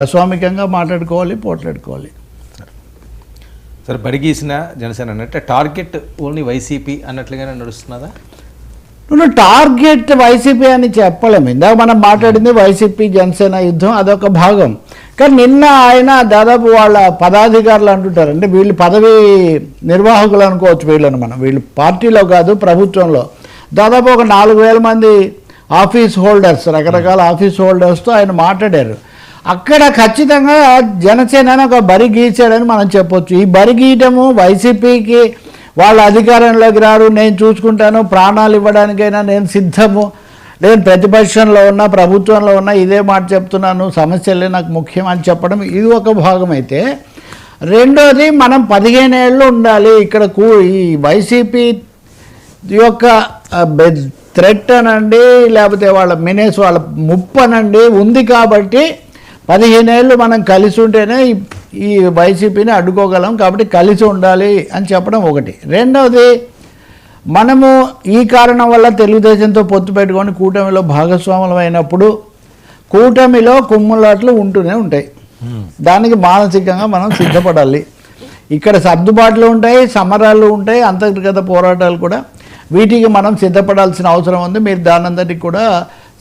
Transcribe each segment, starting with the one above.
ప్రస్వామికంగా మాట్లాడుకోవాలి, పోట్లాడుకోవాలి. సరే, బరిగీసిన జనసేన అంటే టార్గెట్ ఓన్లీ వైసీపీ అన్నట్లుగానే నడుస్తున్నదా? నువ్వు టార్గెట్ వైసీపీ అని చెప్పలేము. ఇందాక మనం మాట్లాడింది వైసీపీ జనసేన యుద్ధం, అదొక భాగం. కానీ నిన్న ఆయన దాదాపు వాళ్ళ పదాధికారులు అంటుంటారు, అంటే వీళ్ళు పదవి నిర్వాహకులు అనుకోవచ్చు వీళ్ళని. వీళ్ళు పార్టీలో కాదు, ప్రభుత్వంలో దాదాపు ఒక 4,000 మంది ఆఫీస్ హోల్డర్స్, రకరకాల ఆఫీస్ హోల్డర్స్తో ఆయన మాట్లాడారు. అక్కడ ఖచ్చితంగా జనసేన ఒక బరి గీచాడని మనం చెప్పొచ్చు. ఈ బరి గీయటము వైసీపీకి వాళ్ళ అధికారంలోకి రారు, నేను చూసుకుంటాను, ప్రాణాలు ఇవ్వడానికైనా నేను సిద్ధము, నేను ప్రతిపక్షంలో ఉన్నా ప్రభుత్వంలో ఉన్నా ఇదే మాట చెప్తున్నాను, సమస్యలే నాకు ముఖ్యం అని చెప్పడం ఇది ఒక భాగం అయితే, రెండోది మనం 15 ఏళ్ళు ఉండాలి ఇక్కడ. ఈ వైసీపీ యొక్క థ్రెట్ అనండి, లేకపోతే వాళ్ళ వాళ్ళ ముప్పు అనండి ఉంది కాబట్టి 15 ఏళ్ళు మనం కలిసి ఉంటేనే ఈ వైసీపీని అడ్డుకోగలం, కాబట్టి కలిసి ఉండాలి అని చెప్పడం ఒకటి. రెండవది, మనము ఈ కారణం వల్ల తెలుగుదేశంతో పొత్తు పెట్టుకొని కూటమిలో భాగస్వాములు అయినప్పుడు కూటమిలో కుమ్ములాట్లు ఉంటూనే ఉంటాయి. దానికి మానసికంగా మనం సిద్ధపడాలి. ఇక్కడ సర్దుబాట్లు ఉంటాయి, సమరాలు ఉంటాయి, అంతర్గత పోరాటాలు కూడా. వీటికి మనం సిద్ధపడాల్సిన అవసరం ఉంది. మీరు దానంతటికి కూడా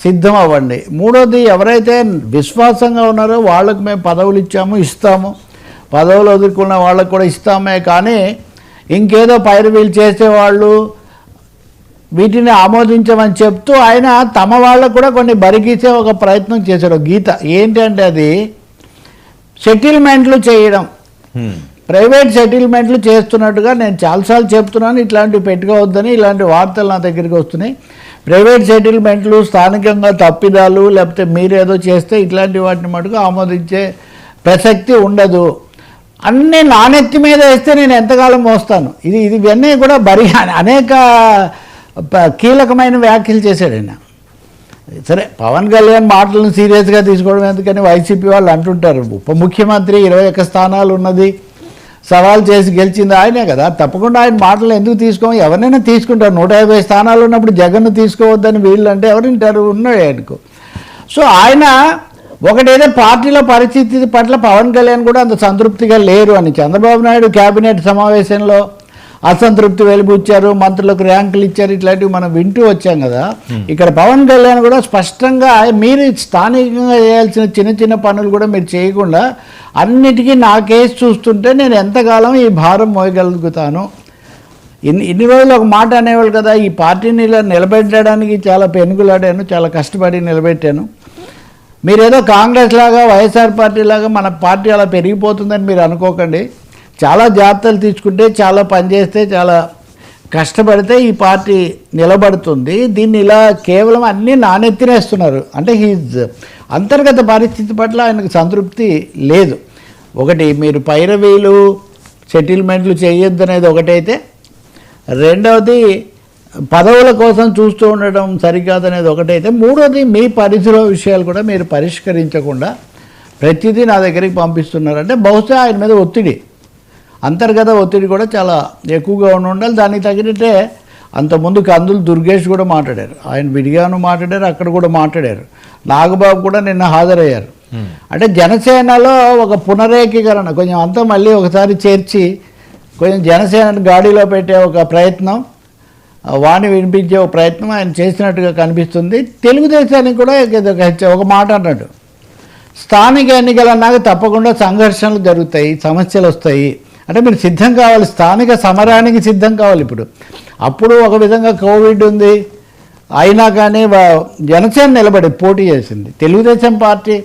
సిద్ధం అవ్వండి. మూడోది, ఎవరైతే విశ్వాసంగా ఉన్నారో వాళ్ళకు మేము పదవులు ఇచ్చాము, ఇస్తాము, పదవులు వదులుకున్న వాళ్ళకు కూడా ఇస్తామే, కానీ ఇంకేదో పైరువీలు చేసేవాళ్ళు వీటిని ఆమోదించమని చెప్తూ ఆయన తమ వాళ్ళకు కూడా కొన్ని బరిగీసే ఒక ప్రయత్నం చేశాడు. గీత ఏంటంటే అది సెటిల్మెంట్లు చేయడం, ప్రైవేట్ సెటిల్మెంట్లు చేస్తున్నట్టుగా నేను చాలాసార్లు చెప్తున్నాను, ఇట్లాంటివి పెట్టుకోవద్దని. ఇలాంటి వార్తలు నా దగ్గరికి వస్తున్నాయి. ప్రైవేట్ సెటిల్మెంట్లు, స్థానికంగా తప్పిదాలు, లేకపోతే మీరేదో చేస్తే ఇట్లాంటి వాటిని మటుకు ఆమోదించే ప్రసక్తి ఉండదు. అన్నీ నానెత్తి మీద వేస్తే నేను ఎంతకాలం మోస్తాను. ఇవన్నీ కూడా అనేక కీలకమైన వ్యాఖ్యలు చేశాడు ఆయన. సరే, పవన్ కళ్యాణ్ మాటలను సీరియస్గా తీసుకోవడం ఎందుకని వైసీపీ వాళ్ళు అంటుంటారు, ఉప ముఖ్యమంత్రి 21 స్థానాలు ఉన్నది, సవాల్ చేసి గెలిచింది ఆయనే కదా, తప్పకుండా ఆయన మాటలు ఎందుకు తీసుకోము, ఎవరైనా తీసుకుంటారు. 150 స్థానాలు ఉన్నప్పుడు జగన్ను తీసుకోవద్దని వీళ్ళు అంటే ఎవరింటారు, ఉన్నాడు ఆయనకు. సో ఆయన ఒకటేదో పార్టీలో పరిస్థితి పట్ల పవన్ కళ్యాణ్ కూడా అంత సంతృప్తిగా లేరు అని చంద్రబాబు నాయుడు కేబినెట్ సమావేశంలో అసంతృప్తి వెలిబుచ్చారు, మంత్రులకు ర్యాంకులు ఇచ్చారు, ఇట్లాంటివి మనం వింటూ వచ్చాం కదా. ఇక్కడ పవన్ కళ్యాణ్ కూడా స్పష్టంగా మీరు స్థానికంగా చేయాల్సిన చిన్న చిన్న పనులు కూడా మీరు చేయకుండా అన్నిటికీ నా కేసు చూస్తుంటే నేను ఎంతకాలం ఈ భారం మోయగలుగుతాను. ఇన్ని రోజులు ఒక మాట అనేవాళ్ళు కదా, ఈ పార్టీని ఇలా నిలబెట్టడానికి చాలా పెనుగులాడాను, చాలా కష్టపడి నిలబెట్టాను. మీరేదో కాంగ్రెస్ లాగా వైఎస్ఆర్ పార్టీ లాగా మన పార్టీ అలా పెరిగిపోతుందని మీరు అనుకోకండి. చాలా జాగ్రత్తలు తీసుకుంటే, చాలా పనిచేస్తే, చాలా కష్టపడితే ఈ పార్టీ నిలబడుతుంది. దీన్ని ఇలా కేవలం అన్నీ నానెత్తినేస్తున్నారు. అంటే అంతర్గత పరిస్థితి పట్ల ఆయనకు సంతృప్తి లేదు. ఒకటి, మీరు పైరవీలు సెటిల్మెంట్లు చేయొద్దనేది ఒకటైతే, రెండవది పదవుల కోసం చూస్తూ ఉండడం సరికాదనేది ఒకటైతే, మూడోది మీ పరిధిలో విషయాలు కూడా మీరు పరిష్కరించకుండా ప్రతిదీ నా దగ్గరికి పంపిస్తున్నారంటే బహుశా ఆయన మీద ఒత్తిడి, అంతర్గత ఒత్తిడి కూడా చాలా ఎక్కువగా ఉండాలి. దానికి తగినట్టే అంతకుముందు కందులు దుర్గేష్ కూడా మాట్లాడారు, ఆయన విడిగాను మాట్లాడారు, అక్కడ కూడా మాట్లాడారు. నాగబాబు కూడా నిన్న హాజరయ్యారు. అంటే జనసేనలో ఒక పునరేకీకరణ, కొంచెం అంతా మళ్ళీ ఒకసారి చేర్చి కొంచెం జనసేన గాడిలో పెట్టే ఒక ప్రయత్నం, వాణి వినిపించే ఒక ప్రయత్నం ఆయన చేసినట్టుగా కనిపిస్తుంది. తెలుగుదేశానికి కూడా ఒక మాట అన్నాడు, స్థానిక ఎన్నికలు అన్నాక తప్పకుండా సంఘర్షణలు జరుగుతాయి, సమస్యలు వస్తాయి, అంటే మీరు సిద్ధం కావాలి, స్థానిక సమరానికి సిద్ధం కావాలి. అప్పుడు ఒక విధంగా కోవిడ్ ఉంది, అయినా కానీ జనసేన నిలబడి పోటీ చేసింది. తెలుగుదేశం పార్టీ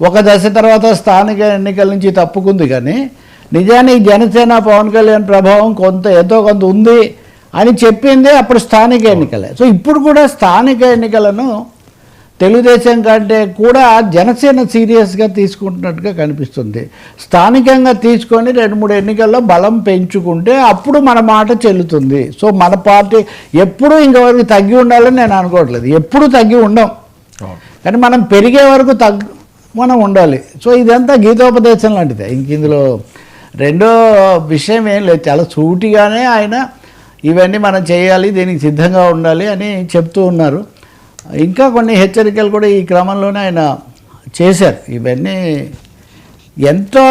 ఒక దశ తర్వాత స్థానిక ఎన్నికల నుంచి తప్పుకుంది, కానీ నిజానికి జనసేన పవన్ కళ్యాణ్ ప్రభావం ఎంతో కొంత ఉంది అని చెప్పింది అప్పుడు స్థానిక ఎన్నికలే. సో ఇప్పుడు కూడా స్థానిక ఎన్నికలను తెలుగుదేశం కంటే కూడా జనసేన సీరియస్గా తీసుకుంటున్నట్టుగా కనిపిస్తుంది. స్థానికంగా తీసుకొని 2-3 ఎన్నికల్లో బలం పెంచుకుంటే అప్పుడు మన మాట చెల్లుతుంది. సో మన పార్టీ ఎప్పుడూ ఇంతవరకు తగ్గి ఉండాలని నేను అనుకోవట్లేదు, ఎప్పుడూ తగ్గి ఉండం, కానీ మనం పెరిగే వరకు మనం ఉండాలి. సో ఇదంతా గీతోపదేశం లాంటిదే, ఇంక ఇందులో రెండో విషయం ఏం లేదు. చాలా సూటిగానే ఆయన ఇవన్నీ మనం చేయాలి, దీనికి సిద్ధంగా ఉండాలి అని చెప్తూ ఉన్నారు. ఇంకా కొన్ని హెచ్చరికలు కూడా ఈ క్రమంలోనే ఆయన చేశారు. ఇవన్నీ ఎంతో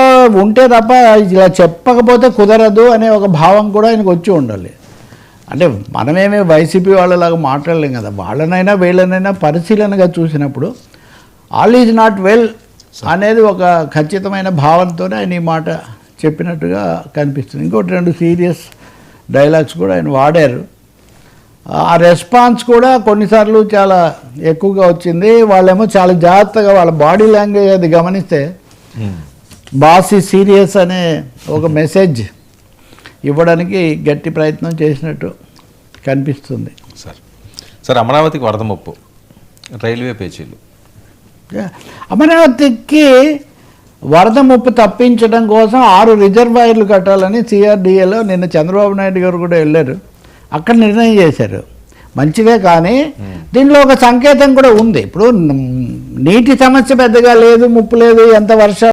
ఉంటే తప్ప ఇలా చెప్పకపోతే కుదరదు అనే ఒక భావం కూడా ఆయనకు వచ్చి ఉండాలి. అంటే మనమేమీ వైసీపీ వాళ్ళలాగా మాట్లాడలేం కదా, వాళ్ళనైనా వీళ్ళనైనా పరిశీలనగా చూసినప్పుడు ఆల్ ఈజ్ నాట్ వెల్ అనేది ఒక ఖచ్చితమైన భావంతోనే ఆయన ఈ మాట చెప్పినట్టుగా కనిపిస్తుంది. ఇంకోటి 2 సీరియస్ డైలాగ్స్ కూడా ఆయన వాడారు. ఆ రెస్పాన్స్ కూడా కొన్నిసార్లు చాలా ఎక్కువగా వచ్చింది. వాళ్ళేమో చాలా జాగ్రత్తగా వాళ్ళ బాడీ లాంగ్వేజ్ అది గమనిస్తే బాస్ ఈ సీరియస్ అనే ఒక మెసేజ్ ఇవ్వడానికి గట్టి ప్రయత్నం చేసినట్టు కనిపిస్తుంది. సార్ అమరావతికి వరద ముప్పు, రైల్వే పేచీలు. అమరావతికి వరద ముప్పు తప్పించడం కోసం 6 రిజర్వాయర్లు కట్టాలని సిఆర్డిఏలో నిన్న చంద్రబాబు నాయుడు గారు కూడా వెళ్ళారు. అక్కడ నిర్ణయం చేశారు, మంచిదే. కానీ దీనిలో ఒక సంకేతం కూడా ఉంది. ఇప్పుడు నీటి సమస్య పెద్దగా లేదు, ముప్పు లేదు, ఎంత వర్షాలు